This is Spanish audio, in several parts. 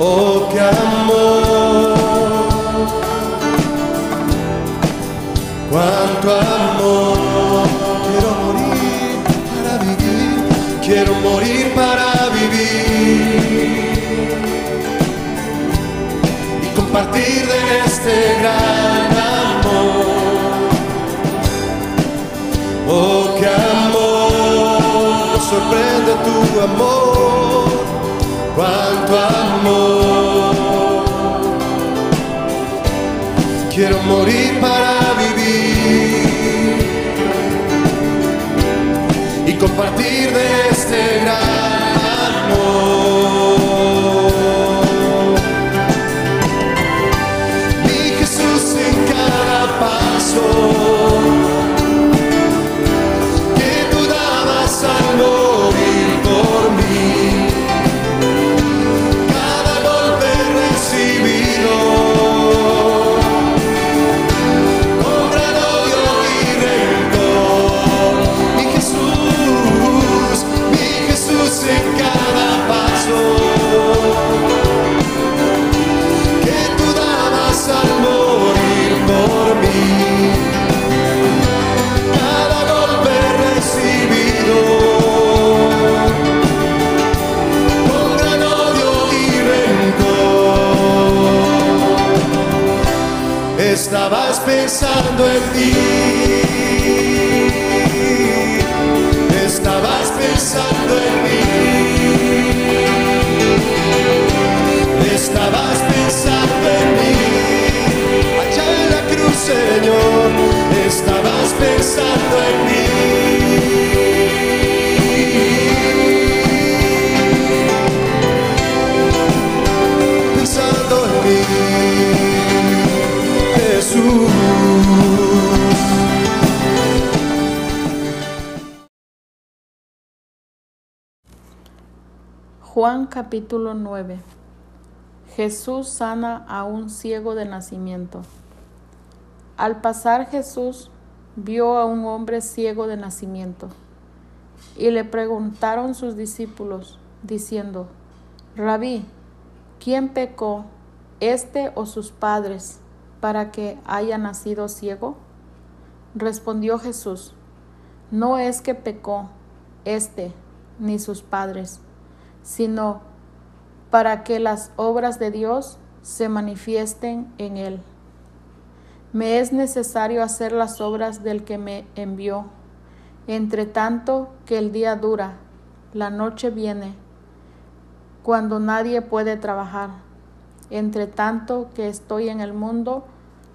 Oh, qué amor, cuánto amor. Quiero morir para vivir, quiero morir para vivir y compartir de este gran amor. Oh, qué amor, sorprende tu amor, cuánto amor. Quiero morir para vivir y compartir de este gran amor. Mi Jesús en cada paso que tú dabas al morir por mí. En cada paso que tú dabas al morir por mí, cada golpe recibido con gran odio y rencor. Estabas pensando en ti, estabas pensando en mí. Estabas pensando en mí, allá en la cruz, Señor. Estabas pensando en mí. Pensando en mí, Jesús. Juan capítulo 9. Jesús sana a un ciego de nacimiento. Al pasar Jesús vio a un hombre ciego de nacimiento, y le preguntaron sus discípulos, diciendo: Rabí, ¿quién pecó, este o sus padres, para que haya nacido ciego? Respondió Jesús: No es que pecó este ni sus padres, sino para que las obras de Dios se manifiesten en él. Me es necesario hacer las obras del que me envió. Entre tanto que el día dura, la noche viene, cuando nadie puede trabajar. Entre tanto que estoy en el mundo,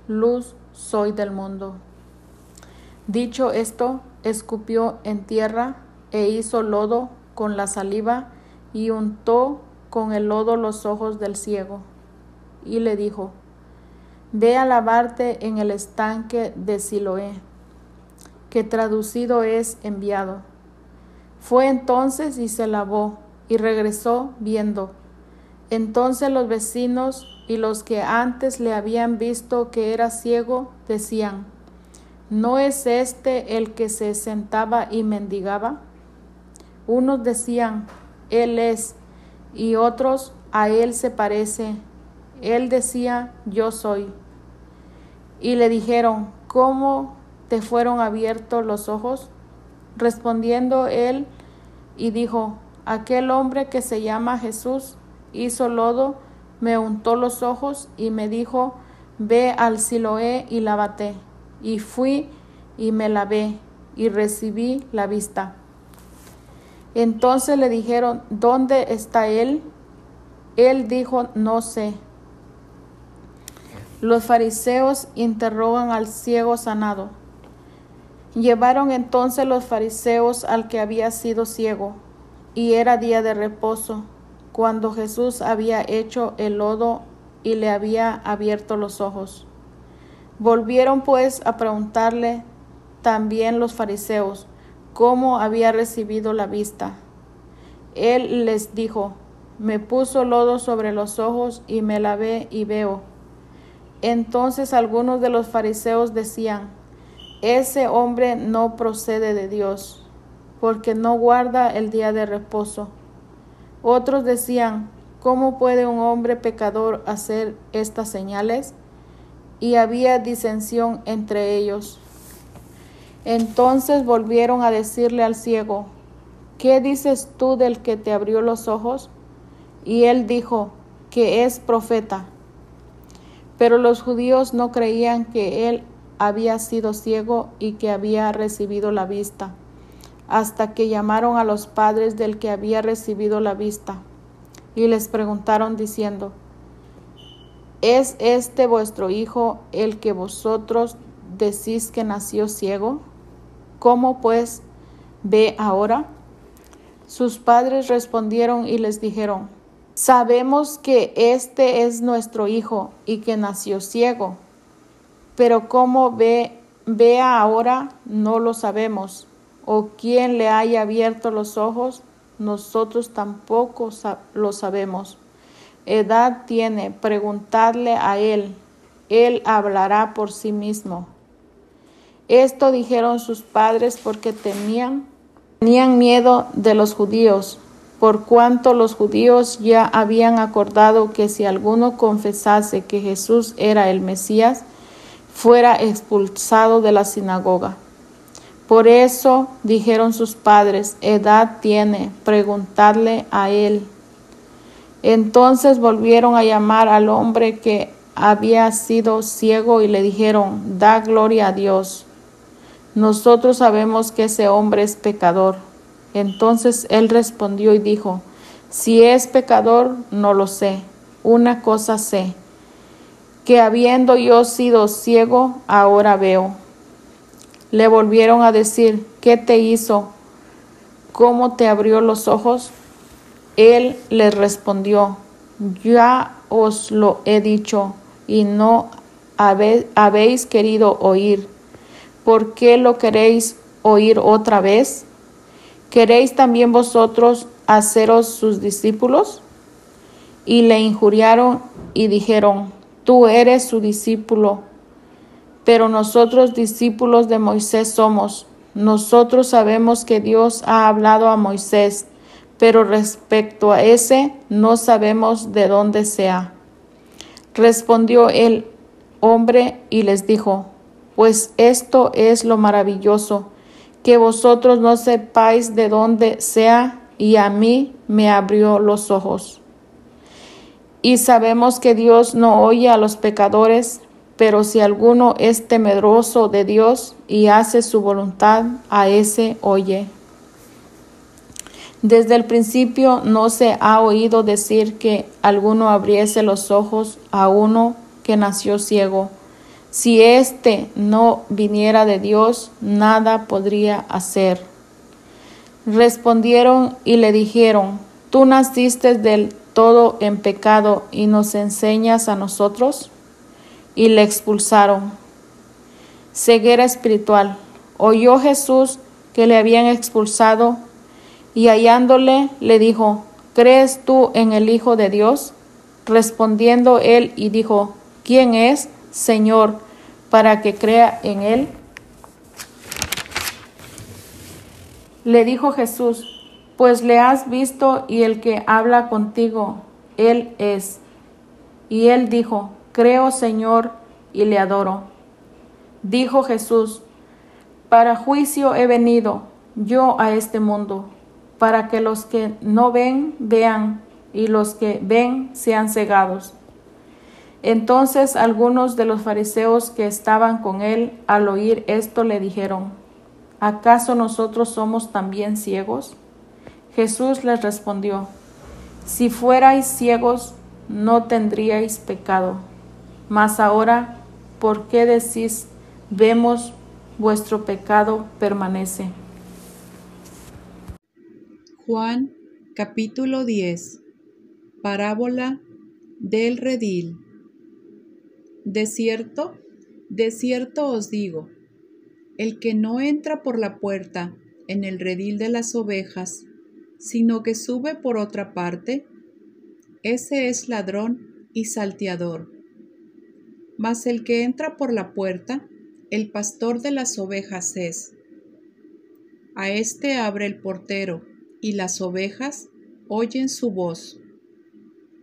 luz soy del mundo. Dicho esto, escupió en tierra e hizo lodo con la saliva y untó con el lodo los ojos del ciego, y le dijo: Ve a lavarte en el estanque de Siloé, que traducido es enviado. Fue entonces y se lavó, y regresó viendo. Entonces los vecinos y los que antes le habían visto que era ciego decían: ¿No es este el que se sentaba y mendigaba? Unos decían: Él es, y otros: a él se parece. Él decía: Yo soy. Y le dijeron: ¿Cómo te fueron abiertos los ojos? Respondiendo él y dijo: Aquel hombre que se llama Jesús hizo lodo, me untó los ojos y me dijo: Ve al Siloé y lávate. Y fui y me lavé y recibí la vista. Entonces le dijeron: ¿Dónde está él? Él dijo: No sé. Los fariseos interrogan al ciego sanado. Llevaron entonces los fariseos al que había sido ciego, y era día de reposo, cuando Jesús había hecho el lodo y le había abierto los ojos. Volvieron pues a preguntarle también los fariseos cómo había recibido la vista. Él les dijo: Me puso lodo sobre los ojos y me lavé y veo. Entonces algunos de los fariseos decían: Ese hombre no procede de Dios, porque no guarda el día de reposo. Otros decían: ¿cómo puede un hombre pecador hacer estas señales? Y había disensión entre ellos. Entonces volvieron a decirle al ciego: ¿qué dices tú del que te abrió los ojos? Y él dijo que es profeta. Pero los judíos no creían que él había sido ciego y que había recibido la vista, hasta que llamaron a los padres del que había recibido la vista, y les preguntaron diciendo: ¿es este vuestro hijo el que vosotros decís que nació ciego? ¿Cómo pues ve ahora? Sus padres respondieron y les dijeron: sabemos que este es nuestro hijo y que nació ciego, pero cómo vea ahora no lo sabemos, o quién le haya abierto los ojos, nosotros tampoco lo sabemos. Edad tiene, preguntadle a él hablará por sí mismo. Esto dijeron sus padres porque tenían miedo de los judíos, por cuanto los judíos ya habían acordado que si alguno confesase que Jesús era el Mesías, fuera expulsado de la sinagoga. Por eso dijeron sus padres: edad tiene, preguntadle a él. Entonces volvieron a llamar al hombre que había sido ciego y le dijeron: da gloria a Dios. Nosotros sabemos que ese hombre es pecador. Entonces él respondió y dijo: si es pecador, no lo sé. Una cosa sé, que habiendo yo sido ciego, ahora veo. Le volvieron a decir: ¿qué te hizo? ¿Cómo te abrió los ojos? Él les respondió: ya os lo he dicho, y no habéis querido oír. ¿Por qué lo queréis oír otra vez? ¿Queréis también vosotros haceros sus discípulos? Y le injuriaron y dijeron: tú eres su discípulo, pero nosotros discípulos de Moisés somos. Nosotros sabemos que Dios ha hablado a Moisés, pero respecto a ese no sabemos de dónde sea. Respondió el hombre y les dijo: pues esto es lo maravilloso, que vosotros no sepáis de dónde sea, y a mí me abrió los ojos. Y sabemos que Dios no oye a los pecadores, pero si alguno es temeroso de Dios y hace su voluntad, a ese oye. Desde el principio no se ha oído decir que alguno abriese los ojos a uno que nació ciego. Si éste no viniera de Dios, nada podría hacer. Respondieron y le dijeron: ¿tú naciste del todo en pecado y nos enseñas a nosotros? Y le expulsaron. Ceguera espiritual. Oyó Jesús que le habían expulsado, y hallándole le dijo: ¿crees tú en el Hijo de Dios? Respondiendo él y dijo: ¿quién es, Señor, para que crea en él? Le dijo Jesús: pues le has visto, y el que habla contigo, él es. Y él dijo: creo, Señor, y le adoro. Dijo Jesús: para juicio he venido yo a este mundo, para que los que no ven, vean, y los que ven sean cegados. Entonces algunos de los fariseos que estaban con él, al oír esto, le dijeron: ¿acaso nosotros somos también ciegos? Jesús les respondió: si fuerais ciegos, no tendríais pecado. Mas ahora, ¿por qué decís: vemos, vuestro pecado permanece? Juan capítulo 10. Parábola del redil. De cierto os digo, el que no entra por la puerta en el redil de las ovejas, sino que sube por otra parte, ese es ladrón y salteador. Mas el que entra por la puerta, el pastor de las ovejas es. A éste abre el portero, y las ovejas oyen su voz.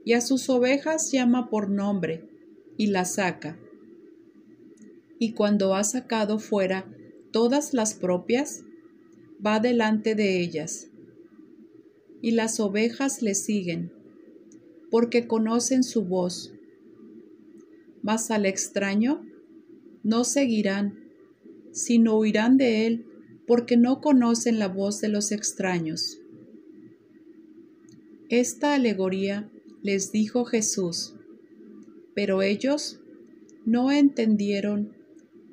y a sus ovejas llama por nombre y las saca. Y cuando ha sacado fuera todas las propias, va delante de ellas. Y las ovejas le siguen, porque conocen su voz. Mas al extraño no seguirán, sino huirán de él, porque no conocen la voz de los extraños. Esta alegoría les dijo Jesús, pero ellos no entendieron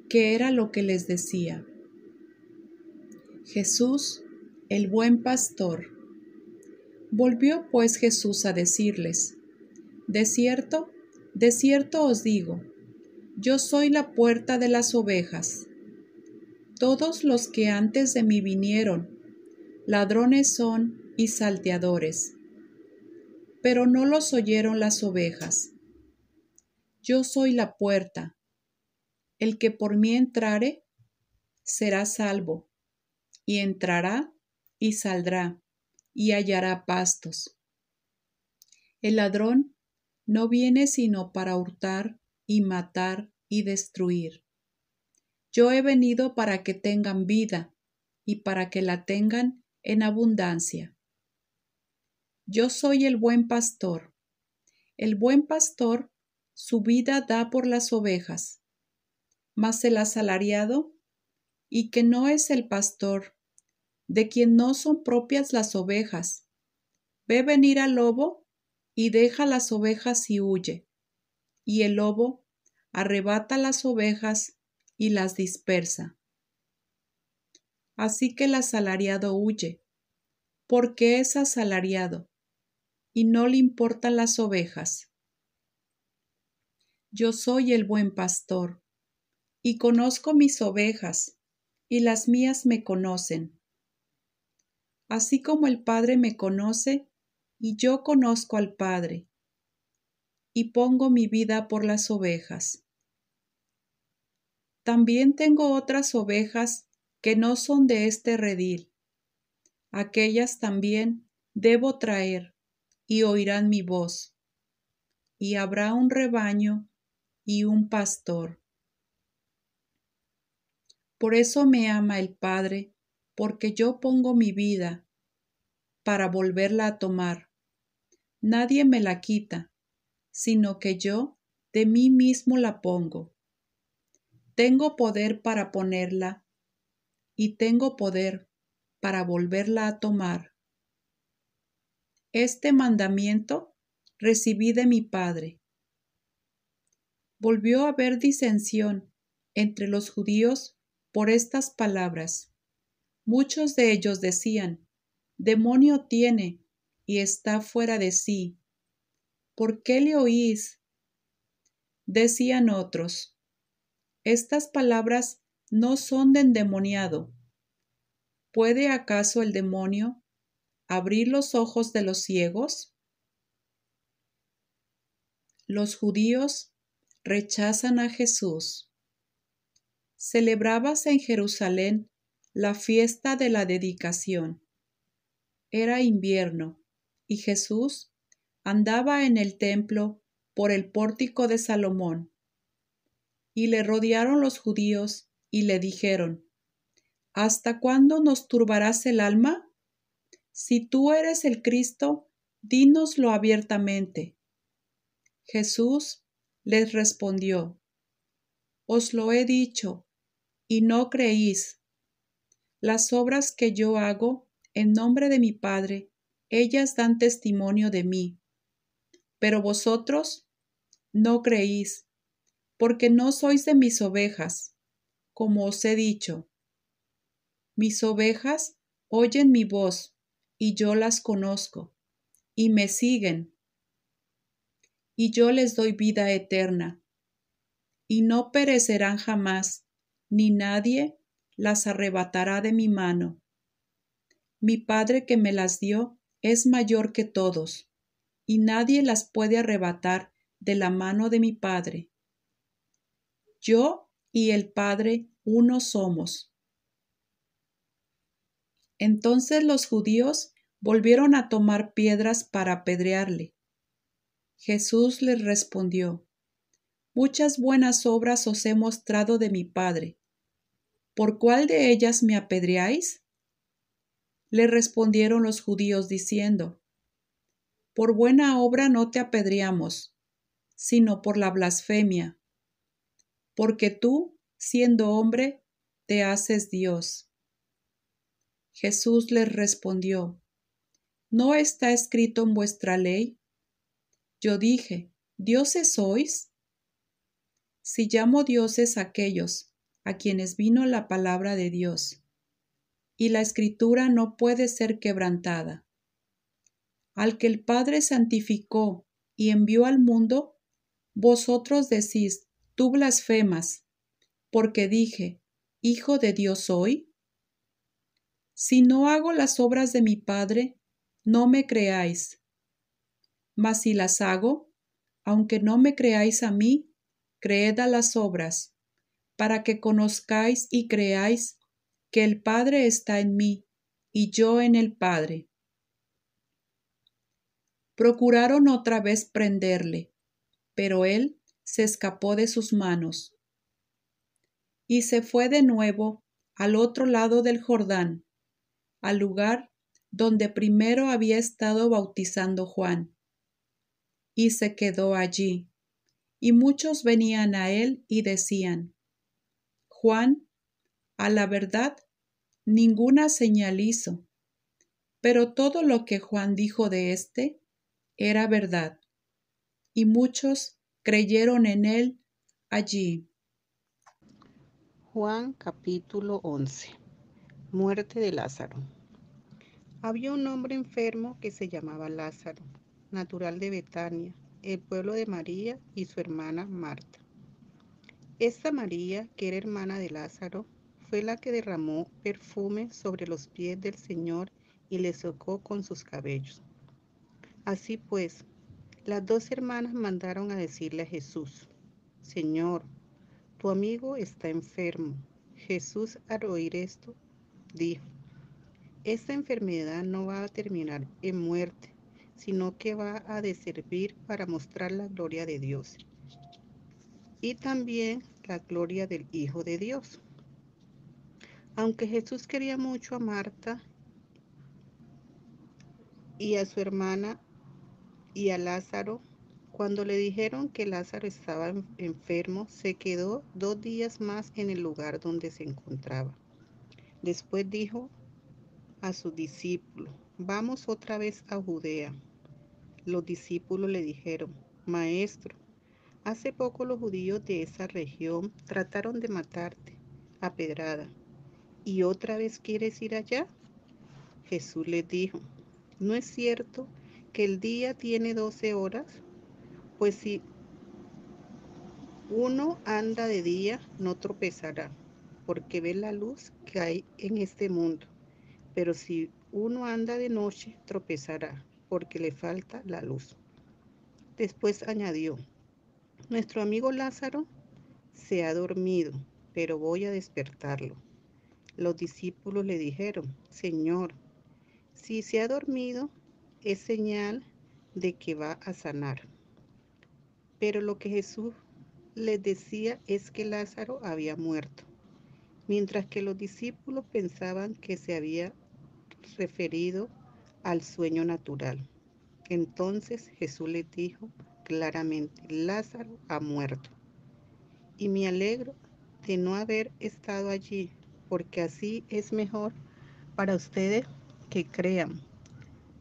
qué era lo que les decía. Jesús, el buen pastor. Volvió pues Jesús a decirles, de cierto os digo, yo soy la puerta de las ovejas. Todos los que antes de mí vinieron, ladrones son y salteadores, pero no los oyeron las ovejas. Yo soy la puerta. El que por mí entrare, será salvo, y entrará y saldrá, y hallará pastos. El ladrón no viene sino para hurtar y matar y destruir. Yo he venido para que tengan vida, y para que la tengan en abundancia. Yo soy el buen pastor. El buen pastor su vida da por las ovejas. Mas el asalariado, y que no es el pastor, de quien no son propias las ovejas, ve venir al lobo y deja las ovejas y huye. Y el lobo arrebata las ovejas y las dispersa. Así que el asalariado huye, porque es asalariado, y no le importan las ovejas. Yo soy el buen pastor, y conozco mis ovejas, y las mías me conocen. Así como el Padre me conoce, y yo conozco al Padre, y pongo mi vida por las ovejas. También tengo otras ovejas que no son de este redil. Aquellas también debo traer, y oirán mi voz. Y habrá un rebaño y un pastor. Por eso me ama el Padre, porque yo pongo mi vida para volverla a tomar. Nadie me la quita, sino que yo de mí mismo la pongo. Tengo poder para ponerla y tengo poder para volverla a tomar. Este mandamiento recibí de mi Padre. Volvió a haber disensión entre los judíos por estas palabras. Muchos de ellos decían, demonio tiene y está fuera de sí. ¿Por qué le oís? Decían otros, estas palabras no son de endemoniado. ¿Puede acaso el demonio abrir los ojos de los ciegos? Los judíos rechazan a Jesús. Celebrábase en Jerusalén la fiesta de la dedicación. Era invierno, y Jesús andaba en el templo por el pórtico de Salomón. Y le rodearon los judíos y le dijeron, ¿hasta cuándo nos turbarás el alma? Si tú eres el Cristo, dínoslo abiertamente. Jesús les respondió, os lo he dicho, y no creéis. Las obras que yo hago en nombre de mi Padre, ellas dan testimonio de mí. Pero vosotros no creéis, porque no sois de mis ovejas, como os he dicho. Mis ovejas oyen mi voz, y yo las conozco, y me siguen. Y yo les doy vida eterna, y no perecerán jamás, ni nadie las arrebatará de mi mano. Mi Padre que me las dio es mayor que todos, y nadie las puede arrebatar de la mano de mi Padre. Yo y el Padre uno somos. Entonces los judíos volvieron a tomar piedras para apedrearle. Jesús les respondió: Muchas buenas obras os he mostrado de mi Padre. ¿Por cuál de ellas me apedreáis? Le respondieron los judíos diciendo: Por buena obra no te apedreamos, sino por la blasfemia, porque tú, siendo hombre, te haces Dios. Jesús les respondió: ¿No está escrito en vuestra ley? Yo dije: ¿Dioses sois? Si llamo dioses aquellos a quienes vino la palabra de Dios, y la Escritura no puede ser quebrantada. Al que el Padre santificó y envió al mundo, vosotros decís: tú blasfemas, porque dije: ¿Hijo de Dios soy? Si no hago las obras de mi Padre, no me creáis. Mas si las hago, aunque no me creáis a mí, creed a las obras, para que conozcáis y creáis que el Padre está en mí, y yo en el Padre. Procuraron otra vez prenderle, pero él se escapó de sus manos. Y se fue de nuevo al otro lado del Jordán, al lugar donde primero había estado bautizando Juan. Y se quedó allí, y muchos venían a él y decían: Juan, a la verdad, ninguna señal hizo, pero todo lo que Juan dijo de éste era verdad, y muchos creyeron en él allí. Juan capítulo 11. Muerte de Lázaro. Había un hombre enfermo que se llamaba Lázaro, natural de Betania, el pueblo de María y su hermana Marta. Esta María, que era hermana de Lázaro, fue la que derramó perfume sobre los pies del Señor y le secó con sus cabellos. Así pues, las dos hermanas mandaron a decirle a Jesús: Señor, tu amigo está enfermo. Jesús, al oír esto, dijo: esta enfermedad no va a terminar en muerte, sino que va a servir para mostrar la gloria de Dios y también la gloria del Hijo de Dios. Aunque Jesús quería mucho a Marta y a su hermana y a Lázaro, cuando le dijeron que Lázaro estaba enfermo, se quedó 2 días más en el lugar donde se encontraba. Después dijo a sus discípulos: vamos otra vez a Judea. Los discípulos le dijeron: Maestro, hace poco los judíos de esa región trataron de matarte a pedrada, ¿y otra vez quieres ir allá? Jesús les dijo: ¿no es cierto que el día tiene 12 horas? Pues si uno anda de día, no tropezará, porque ve la luz que hay en este mundo. Pero si uno anda de noche, tropezará, porque le falta la luz. Después añadió: nuestro amigo Lázaro se ha dormido, pero voy a despertarlo. Los discípulos le dijeron: Señor, si se ha dormido, es señal de que va a sanar. Pero lo que Jesús les decía es que Lázaro había muerto, mientras que los discípulos pensaban que se había referido al sueño natural. Entonces Jesús les dijo claramente: Lázaro ha muerto. Y me alegro de no haber estado allí, porque así es mejor para ustedes que crean,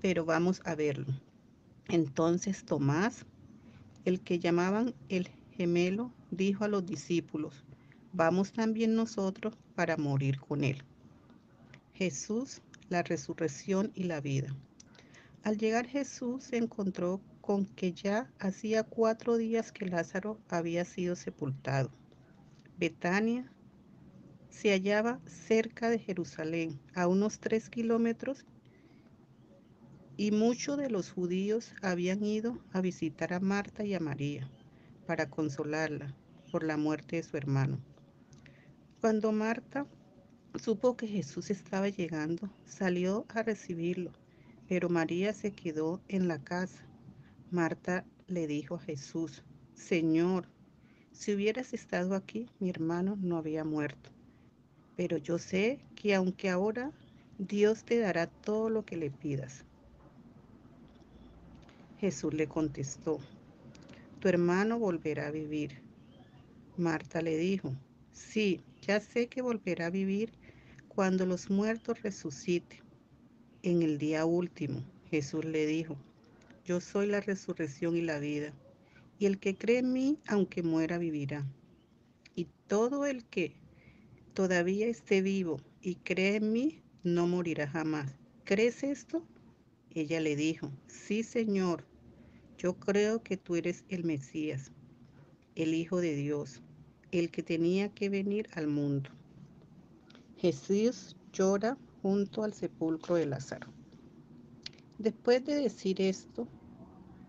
pero vamos a verlo. Entonces Tomás, el que llamaban el gemelo, dijo a los discípulos: vamos también nosotros para morir con él. Jesús, la resurrección y la vida. Al llegar Jesús se encontró con que ya hacía 4 días que Lázaro había sido sepultado. Betania se hallaba cerca de Jerusalén, a unos 3 kilómetros, y muchos de los judíos habían ido a visitar a Marta y a María para consolarla por la muerte de su hermano. Cuando Marta supo que Jesús estaba llegando, salió a recibirlo, pero María se quedó en la casa. Marta le dijo a Jesús: Señor, si hubieras estado aquí, mi hermano no había muerto. Pero yo sé que aunque ahora Dios te dará todo lo que le pidas. Jesús le contestó: Tu hermano volverá a vivir. Marta le dijo: Sí, ya sé que volverá a vivir cuando los muertos resuciten en el día último. Jesús le dijo: Yo soy la resurrección y la vida, y el que cree en mí, aunque muera, vivirá. Y todo el que todavía esté vivo y cree en mí, no morirá jamás. ¿Crees esto? Ella le dijo: Sí, Señor, yo creo que tú eres el Mesías, el Hijo de Dios, el que tenía que venir al mundo. Jesús llora junto al sepulcro de Lázaro. Después de decir esto,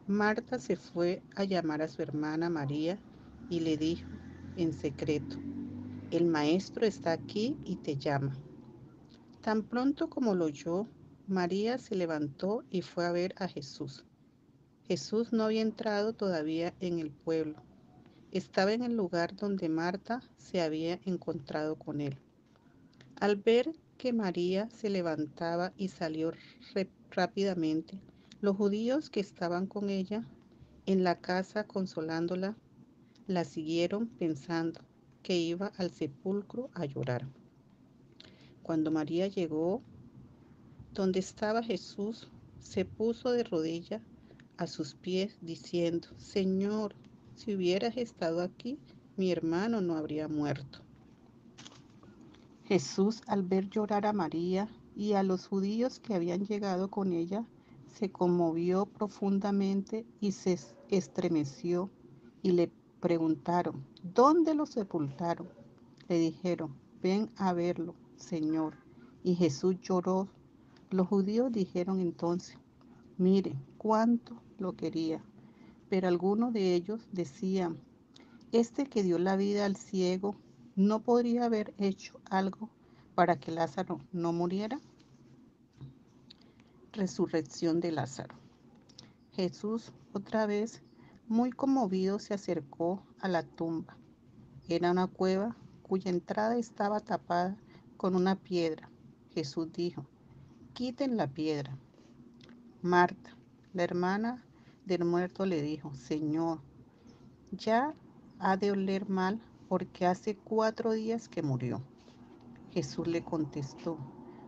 Marta se fue a llamar a su hermana María y le dijo en secreto: El maestro está aquí y te llama. Tan pronto como lo oyó, María se levantó y fue a ver a Jesús. Jesús no había entrado todavía en el pueblo. Estaba en el lugar donde Marta se había encontrado con él. Al ver que María se levantaba y salió rápidamente, los judíos que estaban con ella en la casa consolándola, la siguieron pensando que iba al sepulcro a llorar. Cuando María llegó donde estaba Jesús, se puso de rodillas a sus pies diciendo: Señor, si hubieras estado aquí, mi hermano no habría muerto. Jesús, al ver llorar a María y a los judíos que habían llegado con ella, se conmovió profundamente y se estremeció, y le preguntaron: ¿Dónde lo sepultaron? Le dijeron: Ven a verlo, Señor. Y Jesús lloró. Los judíos dijeron entonces: Mire cuánto lo quería. Pero algunos de ellos decían: Este que dio la vida al ciego, ¿no podría haber hecho algo para que Lázaro no muriera? Resurrección de Lázaro. Jesús, otra vez, muy conmovido, se acercó a la tumba. Era una cueva cuya entrada estaba tapada con una piedra. Jesús dijo: Quiten la piedra. Marta, la hermana del muerto, le dijo: Señor, ya ha de oler mal porque hace 4 días que murió. Jesús le contestó: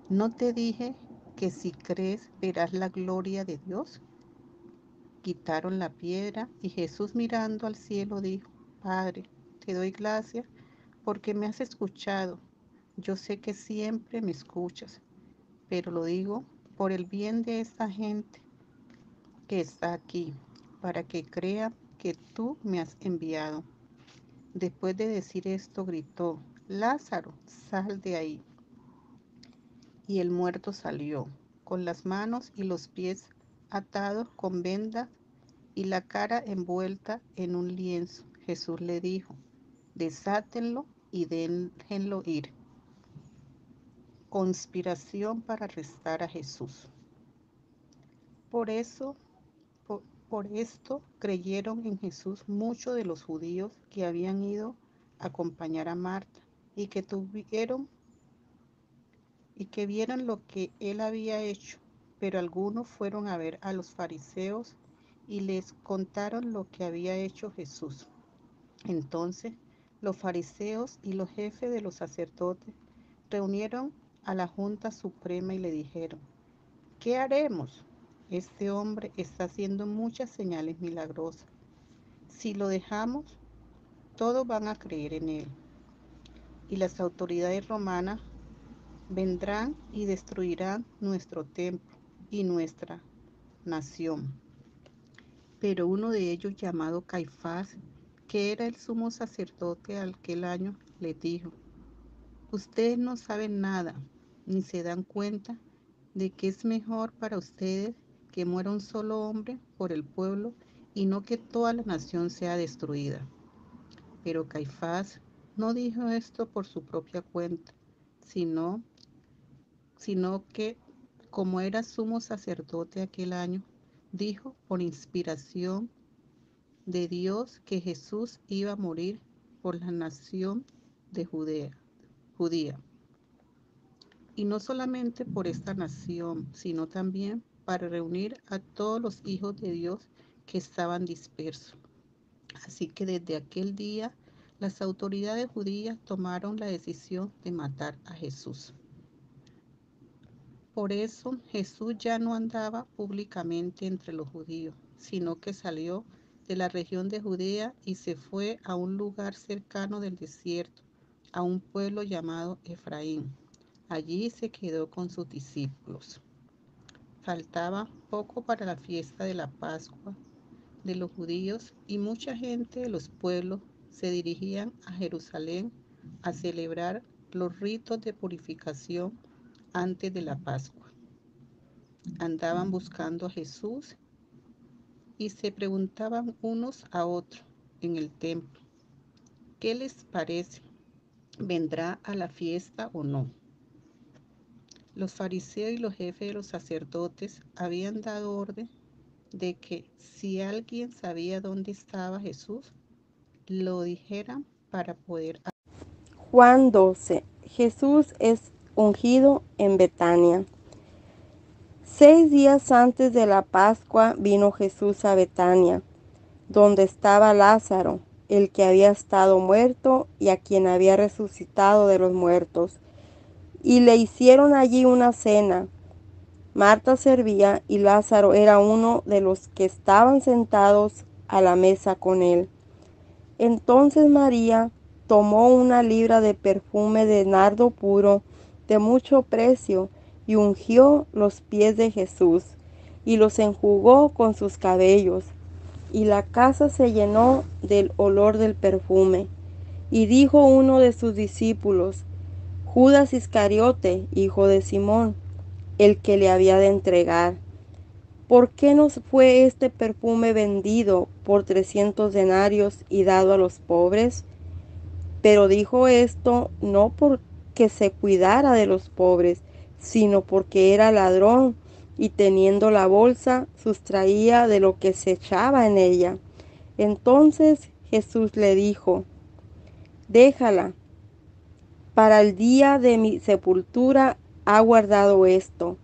¿No te dije que si crees verás la gloria de Dios? Quitaron la piedra y Jesús, mirando al cielo, dijo: Padre, te doy gracias porque me has escuchado. Yo sé que siempre me escuchas, pero lo digo por el bien de esta gente que está aquí, para que crea que tú me has enviado. Después de decir esto, gritó: Lázaro, sal de ahí. Y el muerto salió, con las manos y los pies atados con vendas y la cara envuelta en un lienzo. Jesús le dijo: Desátenlo y déjenlo ir. Conspiración para arrestar a Jesús. Por eso, por esto creyeron en Jesús muchos de los judíos que habían ido a acompañar a Marta y que vieron lo que él había hecho. Pero algunos fueron a ver a los fariseos y les contaron lo que había hecho Jesús. Entonces los fariseos y los jefes de los sacerdotes reunieron a la Junta Suprema y le dijeron: ¿Qué haremos? Este hombre está haciendo muchas señales milagrosas. Si lo dejamos, todos van a creer en él. Y las autoridades romanas vendrán y destruirán nuestro templo y nuestra nación. Pero uno de ellos, llamado Caifás, que era el sumo sacerdote aquel año, le dijo: Ustedes no saben nada, ni se dan cuenta de que es mejor para ustedes que muera un solo hombre por el pueblo y no que toda la nación sea destruida. Pero Caifás no dijo esto por su propia cuenta, sino que, como era sumo sacerdote aquel año, dijo por inspiración de Dios que Jesús iba a morir por la nación de Judía. Y no solamente por esta nación, sino también para reunir a todos los hijos de Dios que estaban dispersos. Así que desde aquel día, las autoridades judías tomaron la decisión de matar a Jesús. Por eso Jesús ya no andaba públicamente entre los judíos, sino que salió de la región de Judea y se fue a un lugar cercano del desierto, a un pueblo llamado Efraín. Allí se quedó con sus discípulos. Faltaba poco para la fiesta de la Pascua de los judíos y mucha gente de los pueblos se dirigían a Jerusalén a celebrar los ritos de purificación antes de la Pascua. Andaban buscando a Jesús y se preguntaban unos a otros en el templo, ¿qué les parece? ¿Vendrá a la fiesta o no? Los fariseos y los jefes de los sacerdotes habían dado orden de que si alguien sabía dónde estaba Jesús, lo dijeran para poder. Juan 12. Jesús es ungido en Betania. 6 días antes de la Pascua vino Jesús a Betania, donde estaba Lázaro, el que había estado muerto y a quien había resucitado de los muertos. Y le hicieron allí una cena. Marta servía y Lázaro era uno de los que estaban sentados a la mesa con él. Entonces María tomó 1 libra de perfume de nardo puro de mucho precio y ungió los pies de Jesús y los enjugó con sus cabellos. Y la casa se llenó del olor del perfume. Y dijo uno de sus discípulos, Judas Iscariote, hijo de Simón, el que le había de entregar, ¿por qué no fue este perfume vendido por 300 denarios y dado a los pobres? Pero dijo esto no porque se cuidara de los pobres, sino porque era ladrón y teniendo la bolsa sustraía de lo que se echaba en ella. Entonces Jesús le dijo, déjala, para el día de mi sepultura ha guardado esto,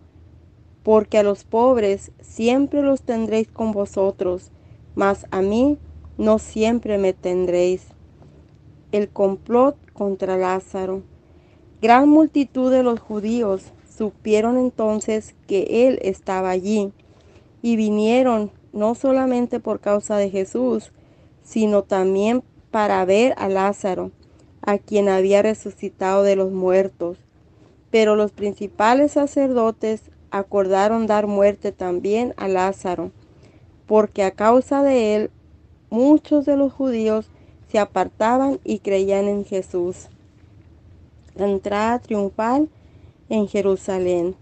porque a los pobres siempre los tendréis con vosotros, mas a mí no siempre me tendréis. El complot contra Lázaro. Gran multitud de los judíos supieron entonces que él estaba allí, y vinieron no solamente por causa de Jesús, sino también para ver a Lázaro, a quien había resucitado de los muertos. Pero los principales sacerdotes acordaron dar muerte también a Lázaro, porque a causa de él muchos de los judíos se apartaban y creían en Jesús. La entrada triunfal en Jerusalén.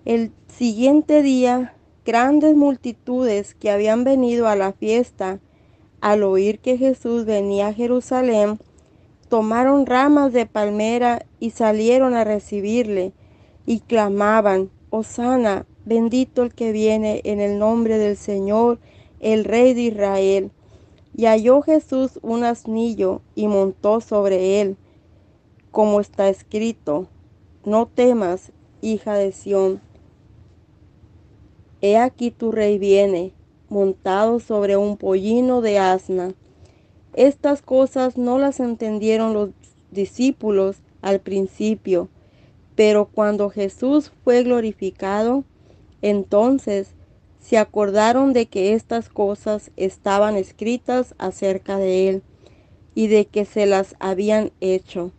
El siguiente día, grandes multitudes que habían venido a la fiesta, al oír que Jesús venía a Jerusalén, tomaron ramas de palmera y salieron a recibirle, y clamaban, Hosana, bendito el que viene en el nombre del Señor, el Rey de Israel. Y halló Jesús un asnillo y montó sobre él, como está escrito, no temas, hija de Sión. He aquí tu rey viene, montado sobre un pollino de asna. Estas cosas no las entendieron los discípulos al principio, pero cuando Jesús fue glorificado, entonces se acordaron de que estas cosas estaban escritas acerca de él y de que se las habían hecho.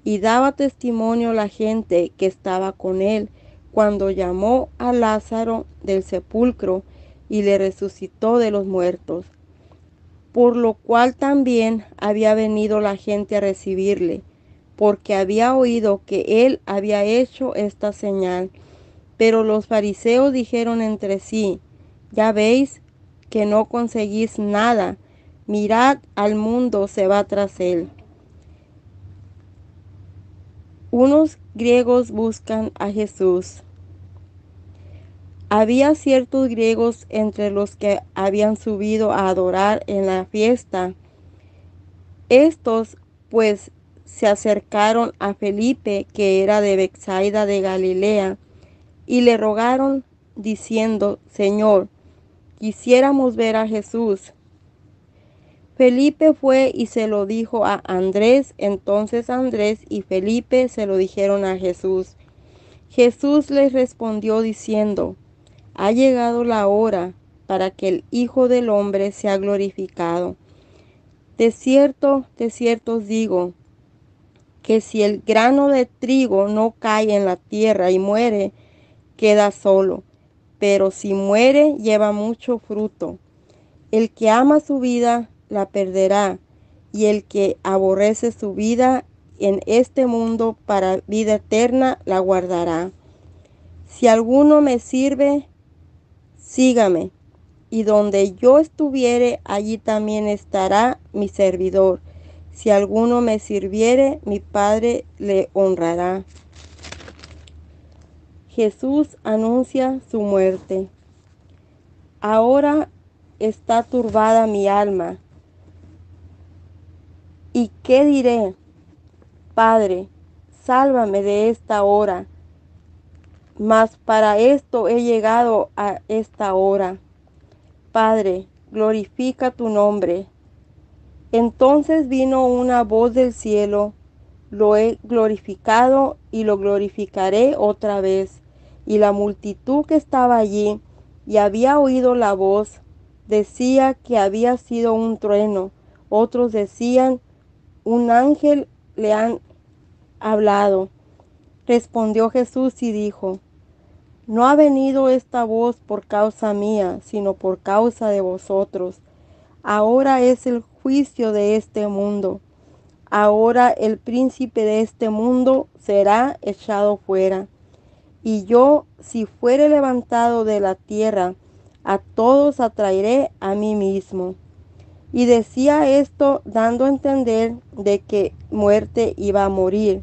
Y daba testimonio la gente que estaba con él cuando llamó a Lázaro del sepulcro y le resucitó de los muertos. Por lo cual también había venido la gente a recibirle, porque había oído que él había hecho esta señal. Pero los fariseos dijeron entre sí, ya veis que no conseguís nada, mirad, al mundo se va tras él. Unos griegos buscan a Jesús. Había ciertos griegos entre los que habían subido a adorar en la fiesta. Estos, pues, se acercaron a Felipe, que era de Betsaida de Galilea, y le rogaron, diciendo: Señor, quisiéramos ver a Jesús. Felipe fue y se lo dijo a Andrés. Entonces Andrés y Felipe se lo dijeron a Jesús. Jesús les respondió diciendo: Ha llegado la hora para que el Hijo del Hombre sea glorificado. De cierto os digo, que si el grano de trigo no cae en la tierra y muere, queda solo, pero si muere, lleva mucho fruto. El que ama su vida, la perderá, y el que aborrece su vida en este mundo para vida eterna, la guardará. Si alguno me sirve, sígame, y donde yo estuviere, allí también estará mi servidor. Si alguno me sirviere, mi Padre le honrará. Jesús anuncia su muerte. Ahora está turbada mi alma. ¿Y qué diré? Padre, sálvame de esta hora. Mas para esto he llegado a esta hora. Padre, glorifica tu nombre. Entonces vino una voz del cielo: Lo he glorificado y lo glorificaré otra vez. Y la multitud que estaba allí y había oído la voz, decía que había sido un trueno. Otros decían: un ángel le han hablado. Respondió Jesús y dijo: No ha venido esta voz por causa mía, sino por causa de vosotros. Ahora es el juicio de este mundo. Ahora el príncipe de este mundo será echado fuera. Y yo, si fuere levantado de la tierra, a todos atraeré a mí mismo. Y decía esto dando a entender de que muerte iba a morir.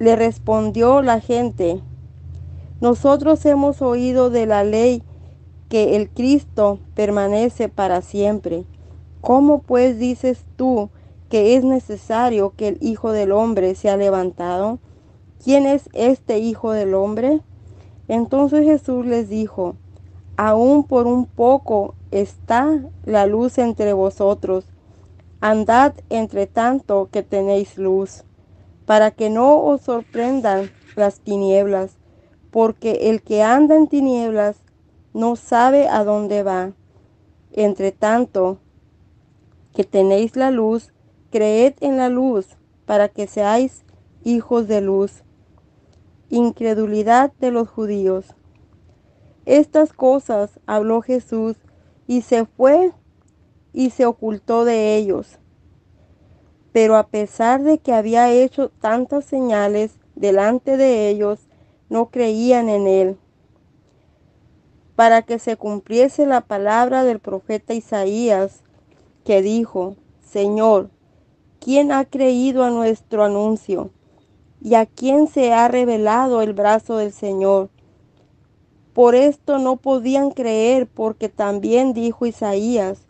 Le respondió la gente: Nosotros hemos oído de la ley que el Cristo permanece para siempre. ¿Cómo pues dices tú que es necesario que el Hijo del Hombre sea levantado? ¿Quién es este Hijo del Hombre? Entonces Jesús les dijo: Aún por un poco está la luz entre vosotros. Andad entre tanto que tenéis luz, para que no os sorprendan las tinieblas, porque el que anda en tinieblas no sabe a dónde va. Entre tanto que tenéis la luz, creed en la luz, para que seáis hijos de luz. Incredulidad de los judíos. Estas cosas habló Jesús y se fue y se ocultó de ellos. Pero a pesar de que había hecho tantas señales delante de ellos, no creían en él. Para que se cumpliese la palabra del profeta Isaías, que dijo: Señor, ¿quién ha creído a nuestro anuncio? ¿Y a quién se ha revelado el brazo del Señor? Por esto no podían creer, porque también dijo Isaías: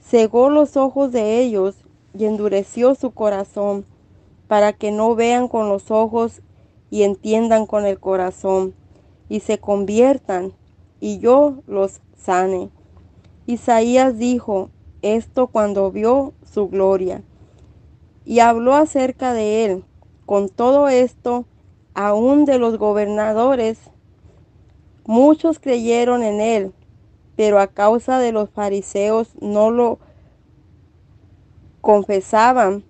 cegó los ojos de ellos y endureció su corazón, para que no vean con los ojos y entiendan con el corazón, y se conviertan, y yo los sane. Isaías dijo esto cuando vio su gloria, y habló acerca de él. Con todo esto, aún de los gobernadores, muchos creyeron en él, pero a causa de los fariseos no lo confesaban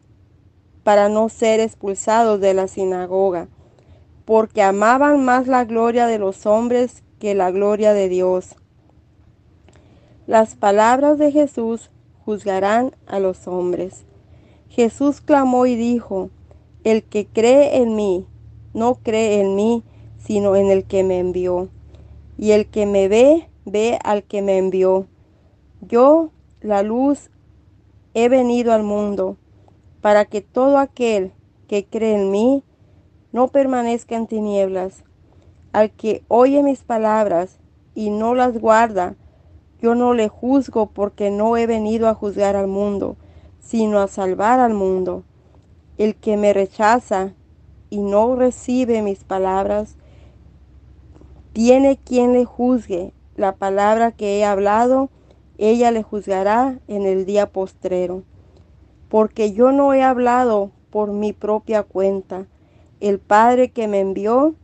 para no ser expulsados de la sinagoga, porque amaban más la gloria de los hombres que la gloria de Dios. Las palabras de Jesús juzgarán a los hombres. Jesús clamó y dijo: El que cree en mí, no cree en mí, sino en el que me envió. Y el que me ve, ve al que me envió. Yo, la luz, he venido al mundo, para que todo aquel que cree en mí no permanezca en tinieblas. Al que oye mis palabras y no las guarda, yo no le juzgo, porque no he venido a juzgar al mundo, sino a salvar al mundo. El que me rechaza y no recibe mis palabras, tiene quien le juzgue. La palabra que he hablado, ella le juzgará en el día postrero. Porque yo no he hablado por mi propia cuenta. El Padre que me envió,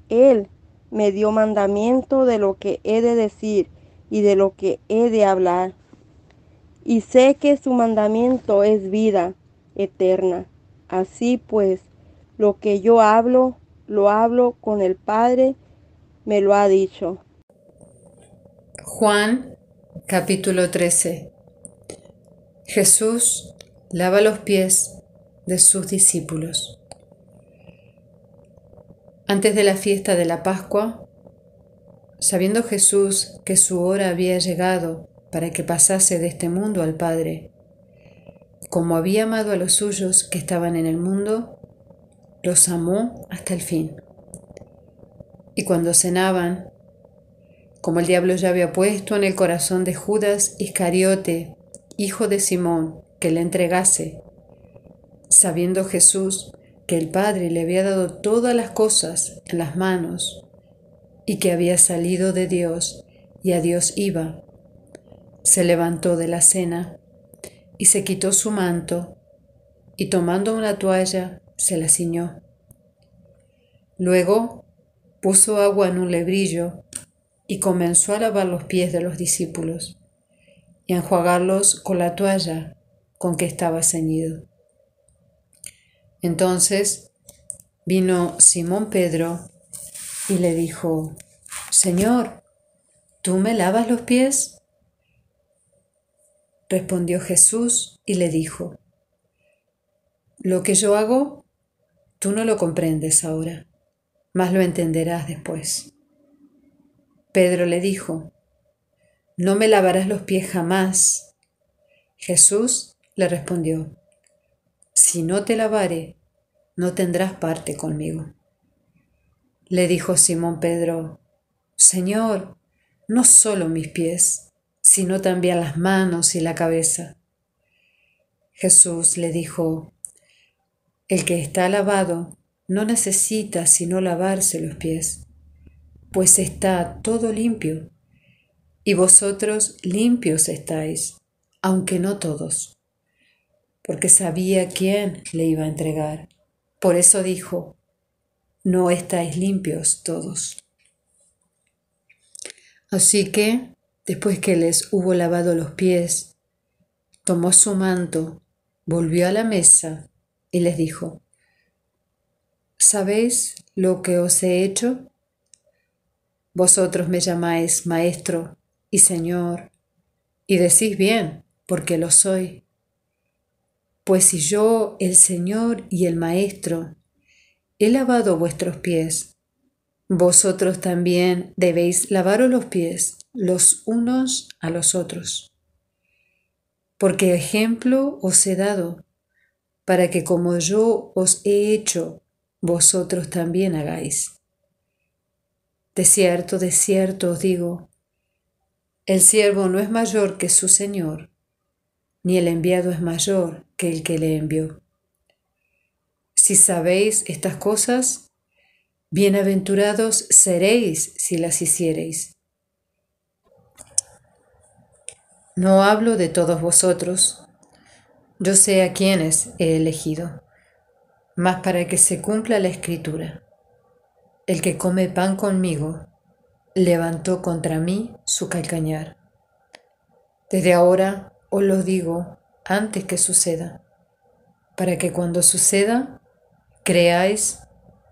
Él me dio mandamiento de lo que he de decir y de lo que he de hablar. Y sé que su mandamiento es vida eterna. Así pues, lo que yo hablo, lo hablo con el Padre, me lo ha dicho. Juan capítulo 13. Jesús lava los pies de sus discípulos. Antes de la fiesta de la Pascua, sabiendo Jesús que su hora había llegado para que pasase de este mundo al Padre, como había amado a los suyos que estaban en el mundo, los amó hasta el fin. Y cuando cenaban, como el diablo ya había puesto en el corazón de Judas Iscariote, hijo de Simón, que le entregase, sabiendo Jesús que el Padre le había dado todas las cosas en las manos y que había salido de Dios y a Dios iba, se levantó de la cena y se quitó su manto y tomando una toalla se la ciñó. Luego puso agua en un lebrillo y comenzó a lavar los pies de los discípulos y a enjuagarlos con la toalla con que estaba ceñido. Entonces vino Simón Pedro y le dijo: Señor, ¿tú me lavas los pies? Respondió Jesús y le dijo: Lo que yo hago, tú no lo comprendes ahora, mas lo entenderás después. Pedro le dijo: No me lavarás los pies jamás. Jesús le respondió: Si no te lavare, no tendrás parte conmigo. Le dijo Simón Pedro: Señor, no solo mis pies, sino también las manos y la cabeza. Jesús le dijo: El que está lavado no necesita sino lavarse los pies, pues está todo limpio, y vosotros limpios estáis, aunque no todos, porque sabía quién le iba a entregar. Por eso dijo: No estáis limpios todos. Así que, después que les hubo lavado los pies, tomó su manto, volvió a la mesa y les dijo: ¿Sabéis lo que os he hecho? Vosotros me llamáis Maestro y Señor, y decís bien, porque lo soy. Pues si yo, el Señor y el Maestro, he lavado vuestros pies, vosotros también debéis lavaros los pies los unos a los otros. Porque ejemplo os he dado, para que como yo os he hecho, vosotros también hagáis. De cierto os digo, el siervo no es mayor que su Señor, ni el enviado es mayor que el que le envió. Si sabéis estas cosas, bienaventurados seréis si las hiciereis. No hablo de todos vosotros, yo sé a quiénes he elegido, mas para que se cumpla la Escritura. El que come pan conmigo levantó contra mí su calcañar. Desde ahora os lo digo antes que suceda, para que cuando suceda creáis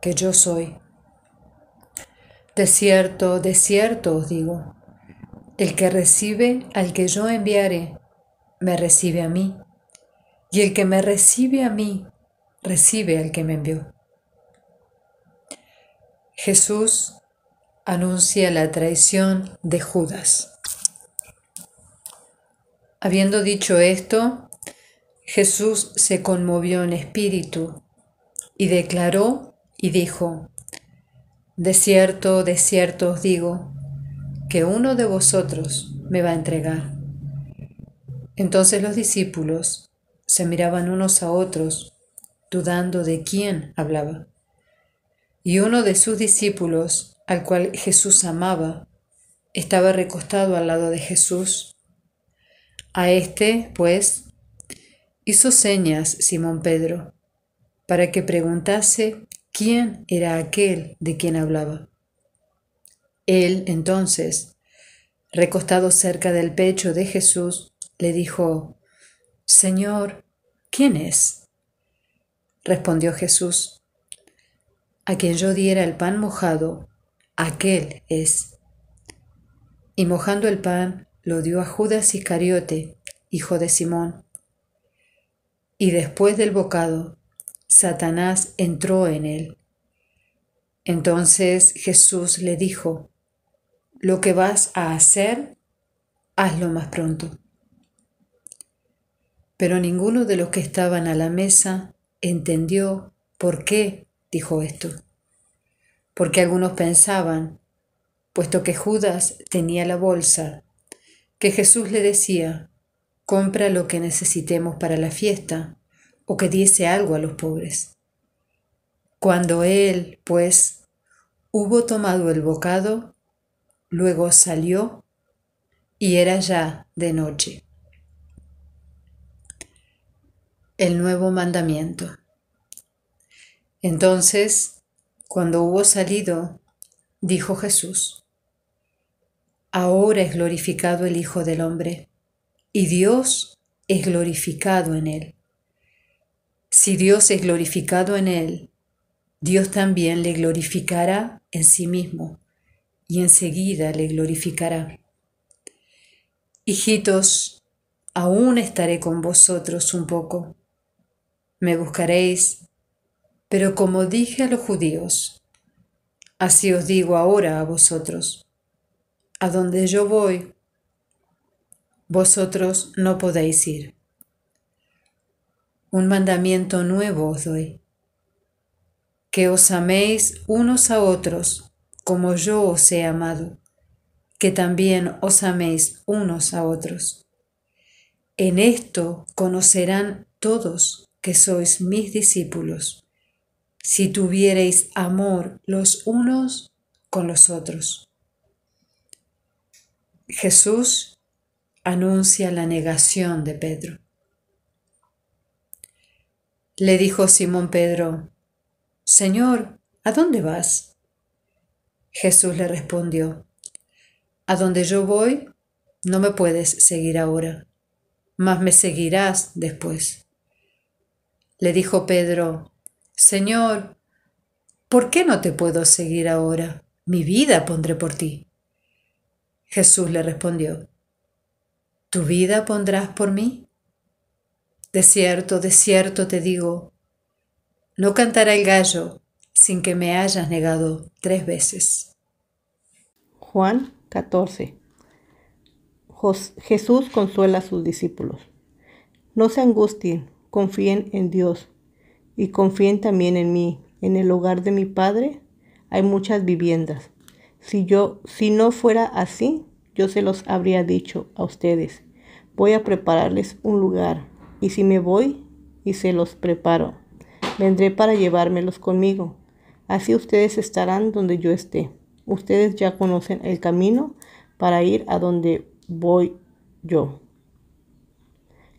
que yo soy. De cierto os digo, el que recibe al que yo enviaré, me recibe a mí, y el que me recibe a mí, recibe al que me envió. Jesús anuncia la traición de Judas. Habiendo dicho esto, Jesús se conmovió en espíritu y declaró y dijo: de cierto os digo, que uno de vosotros me va a entregar. Entonces los discípulos se miraban unos a otros, dudando de quién hablaba. Y uno de sus discípulos, al cual Jesús amaba, estaba recostado al lado de Jesús. A este, pues, hizo señas Simón Pedro, para que preguntase quién era aquel de quien hablaba. Él, entonces, recostado cerca del pecho de Jesús, le dijo: Señor, ¿quién es? Respondió Jesús: a quien yo diera el pan mojado, aquel es. Y mojando el pan, lo dio a Judas Iscariote, hijo de Simón. Y después del bocado, Satanás entró en él. Entonces Jesús le dijo: lo que vas a hacer, hazlo más pronto. Pero ninguno de los que estaban a la mesa entendió por qué dijo esto. Porque algunos pensaban, puesto que Judas tenía la bolsa, que Jesús le decía: compra lo que necesitemos para la fiesta, o que diese algo a los pobres. Cuando él, pues, hubo tomado el bocado, luego salió y era ya de noche. El nuevo mandamiento. Entonces, cuando hubo salido, dijo Jesús: ahora es glorificado el Hijo del Hombre, y Dios es glorificado en él. Si Dios es glorificado en él, Dios también le glorificará en sí mismo, y enseguida le glorificará. Hijitos, aún estaré con vosotros un poco. Me buscaréis, pero como dije a los judíos, así os digo ahora a vosotros: a donde yo voy, vosotros no podéis ir. Un mandamiento nuevo os doy: que os améis unos a otros como yo os he amado, que también os améis unos a otros. En esto conocerán todos que sois mis discípulos, si tuviereis amor los unos con los otros. Jesús anuncia la negación de Pedro. Le dijo Simón Pedro: Señor, ¿a dónde vas? Jesús le respondió: a donde yo voy, no me puedes seguir ahora, mas me seguirás después. Le dijo Pedro: Señor, ¿por qué no te puedo seguir ahora? Mi vida pondré por ti. Jesús le respondió: ¿tu vida pondrás por mí? De cierto te digo, no cantará el gallo sin que me hayas negado 3 veces. Juan 14. Jesús consuela a sus discípulos. No se angustien, confíen en Dios y confíen también en mí. En el hogar de mi Padre hay muchas viviendas. Si no fuera así, yo se los habría dicho a ustedes. Voy a prepararles un lugar, y si me voy y se los preparo, vendré para llevármelos conmigo. Así ustedes estarán donde yo esté. Ustedes ya conocen el camino para ir a donde voy yo.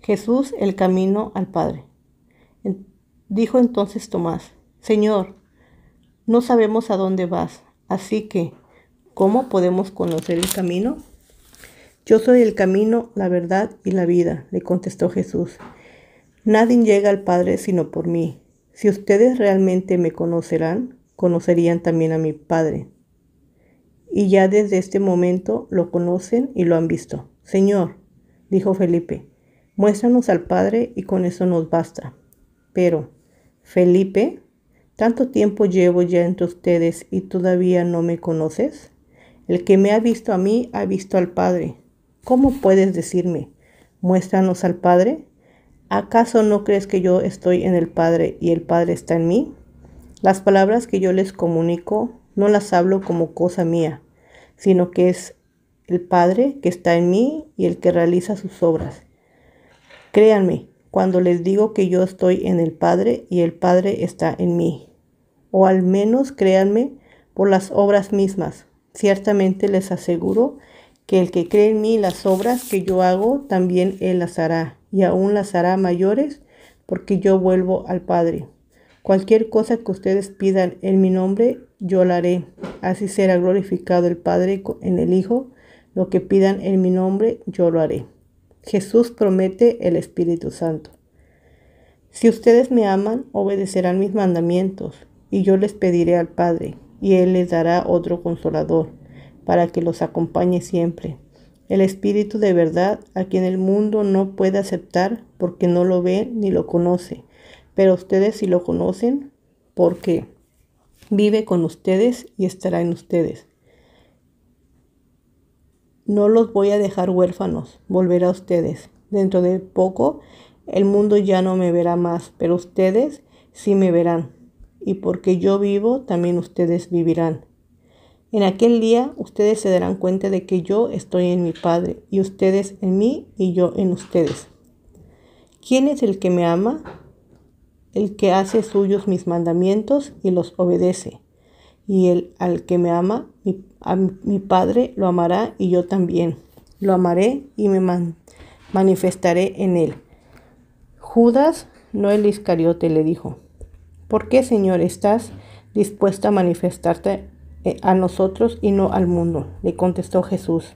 Jesús, el camino al Padre. Dijo entonces Tomás: Señor, no sabemos a dónde vas, así que, ¿cómo podemos conocer el camino? Yo soy el camino, la verdad y la vida, le contestó Jesús. Nadie llega al Padre sino por mí. Si ustedes realmente me conocerán, conocerían también a mi Padre. Y ya desde este momento lo conocen y lo han visto. Señor, dijo Felipe, muéstranos al Padre y con eso nos basta. Pero, Felipe, ¿tanto tiempo llevo ya entre ustedes y todavía no me conoces? El que me ha visto a mí ha visto al Padre. ¿Cómo puedes decirme, muéstranos al Padre? ¿Acaso no crees que yo estoy en el Padre y el Padre está en mí? Las palabras que yo les comunico no las hablo como cosa mía, sino que es el Padre que está en mí y el que realiza sus obras. Créanme cuando les digo que yo estoy en el Padre y el Padre está en mí. O al menos créanme por las obras mismas. Ciertamente les aseguro que el que cree en mí, las obras que yo hago, también él las hará, y aún las hará mayores, porque yo vuelvo al Padre. Cualquier cosa que ustedes pidan en mi nombre, yo la haré. Así será glorificado el Padre en el Hijo. Lo que pidan en mi nombre, yo lo haré. Jesús promete el Espíritu Santo. Si ustedes me aman, obedecerán mis mandamientos, y yo les pediré al Padre, y Él les dará otro Consolador, para que los acompañe siempre. El Espíritu de verdad, a quien el mundo no puede aceptar, porque no lo ve ni lo conoce. Pero ustedes sí lo conocen, porque vive con ustedes y estará en ustedes. No los voy a dejar huérfanos, volveré a ustedes. Dentro de poco, el mundo ya no me verá más, pero ustedes sí me verán. Y porque yo vivo, también ustedes vivirán. En aquel día, ustedes se darán cuenta de que yo estoy en mi Padre, y ustedes en mí, y yo en ustedes. ¿Quién es el que me ama? El que hace suyos mis mandamientos y los obedece. Y el al que me ama, a mi Padre lo amará, y yo también lo amaré y me manifestaré en él. Judas, no el Iscariote, le dijo: ¿Por qué, Señor, estás dispuesta a manifestarte a nosotros y no al mundo? Le contestó Jesús: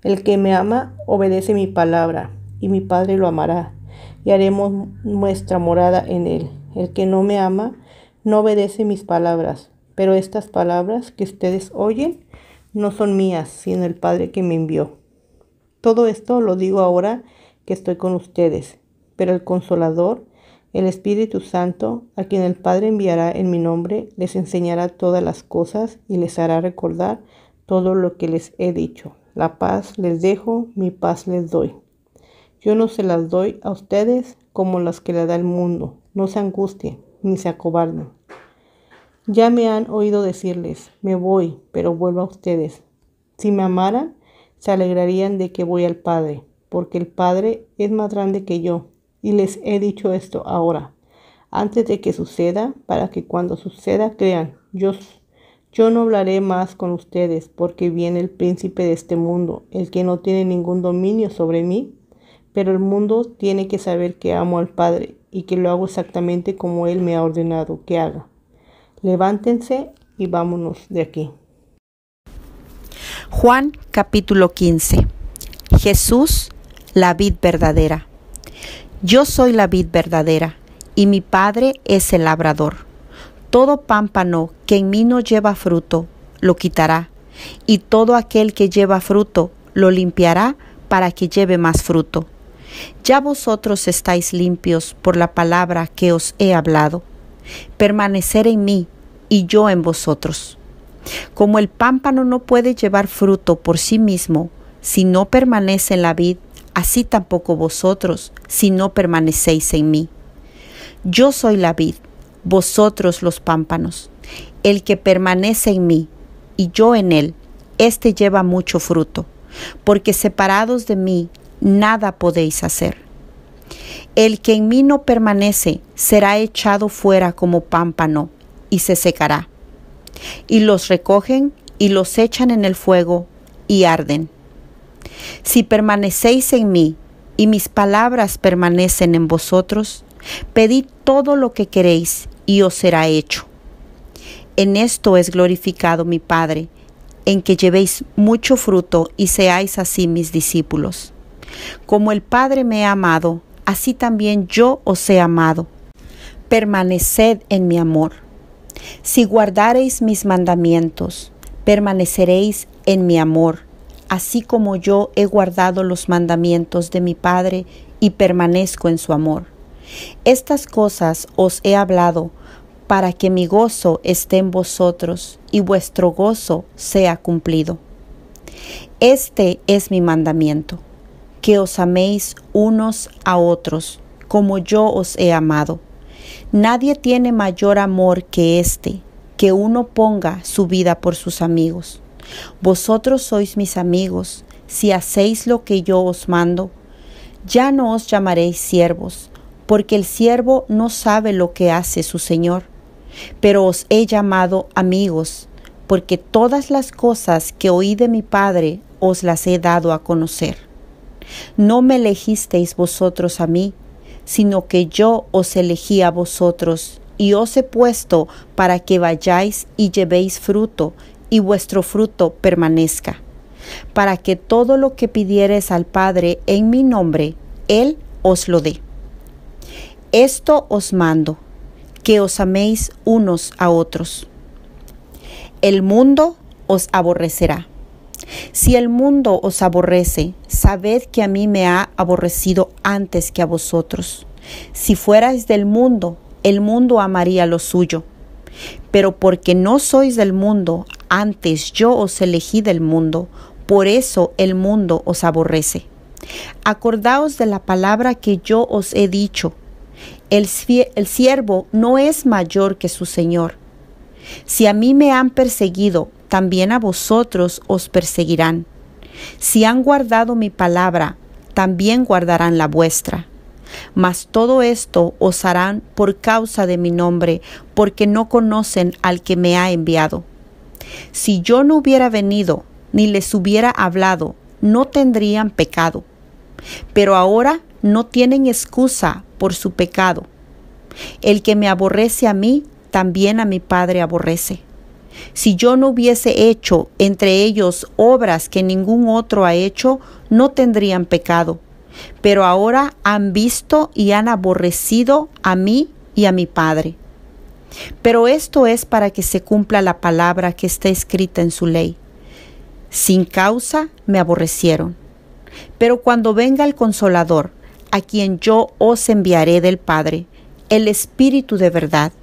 El que me ama obedece mi palabra, y mi Padre lo amará, y haremos nuestra morada en él. El que no me ama no obedece mis palabras, pero estas palabras que ustedes oyen no son mías, sino el Padre que me envió. Todo esto lo digo ahora que estoy con ustedes, pero el Consolador, el Espíritu Santo, a quien el Padre enviará en mi nombre, les enseñará todas las cosas y les hará recordar todo lo que les he dicho. La paz les dejo, mi paz les doy. Yo no se las doy a ustedes como las que le da el mundo. No se angustien ni se acobarden. Ya me han oído decirles: me voy, pero vuelvo a ustedes. Si me amaran, se alegrarían de que voy al Padre, porque el Padre es más grande que yo. Y les he dicho esto ahora, antes de que suceda, para que cuando suceda crean. Yo no hablaré más con ustedes, porque viene el príncipe de este mundo, el que no tiene ningún dominio sobre mí. Pero el mundo tiene que saber que amo al Padre y que lo hago exactamente como Él me ha ordenado que haga. Levántense y vámonos de aquí. Juan capítulo 15. Jesús, la vid verdadera. Yo soy la vid verdadera, y mi Padre es el labrador. Todo pámpano que en mí no lleva fruto, lo quitará, y todo aquel que lleva fruto, lo limpiará para que lleve más fruto. Ya vosotros estáis limpios por la palabra que os he hablado. Permanecer en mí, y yo en vosotros. Como el pámpano no puede llevar fruto por sí mismo, si no permanece en la vid, así tampoco vosotros, si no permanecéis en mí. Yo soy la vid, vosotros los pámpanos. El que permanece en mí, y yo en él, éste lleva mucho fruto, porque separados de mí, nada podéis hacer. El que en mí no permanece, será echado fuera como pámpano, y se secará. Y los recogen, y los echan en el fuego, y arden. Si permanecéis en mí, y mis palabras permanecen en vosotros, pedid todo lo que queréis, y os será hecho. En esto es glorificado mi Padre, en que llevéis mucho fruto, y seáis así mis discípulos. Como el Padre me ha amado, así también yo os he amado. Permaneced en mi amor. Si guardareis mis mandamientos, permaneceréis en mi amor, así como yo he guardado los mandamientos de mi Padre y permanezco en su amor. Estas cosas os he hablado para que mi gozo esté en vosotros y vuestro gozo sea cumplido. Este es mi mandamiento, que os améis unos a otros, como yo os he amado. Nadie tiene mayor amor que este, que uno ponga su vida por sus amigos. Vosotros sois mis amigos, si hacéis lo que yo os mando. Ya no os llamaréis siervos, porque el siervo no sabe lo que hace su señor, pero os he llamado amigos, porque todas las cosas que oí de mi Padre os las he dado a conocer. No me elegisteis vosotros a mí, sino que yo os elegí a vosotros, y os he puesto para que vayáis y llevéis fruto, y vuestro fruto permanezca, para que todo lo que pidiereis al Padre en mi nombre, Él os lo dé. Esto os mando, que os améis unos a otros. El mundo os aborrecerá. Si el mundo os aborrece, sabed que a mí me ha aborrecido antes que a vosotros. Si fuerais del mundo, el mundo amaría lo suyo. Pero porque no sois del mundo, antes yo os elegí del mundo, por eso el mundo os aborrece. Acordaos de la palabra que yo os he dicho. El siervo no es mayor que su señor. Si a mí me han perseguido, también a vosotros os perseguirán. Si han guardado mi palabra, también guardarán la vuestra. Mas todo esto os harán por causa de mi nombre, porque no conocen al que me ha enviado. Si yo no hubiera venido, ni les hubiera hablado, no tendrían pecado. Pero ahora no tienen excusa por su pecado. El que me aborrece a mí, también a mi Padre aborrece. Si yo no hubiese hecho entre ellos obras que ningún otro ha hecho, no tendrían pecado. Pero ahora han visto y han aborrecido a mí y a mi Padre. Pero esto es para que se cumpla la palabra que está escrita en su ley. Sin causa me aborrecieron. Pero cuando venga el Consolador, a quien yo os enviaré del Padre, el Espíritu de verdad,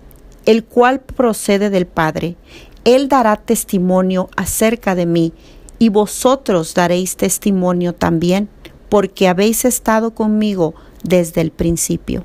el cual procede del Padre, Él dará testimonio acerca de mí, y vosotros daréis testimonio también, porque habéis estado conmigo desde el principio.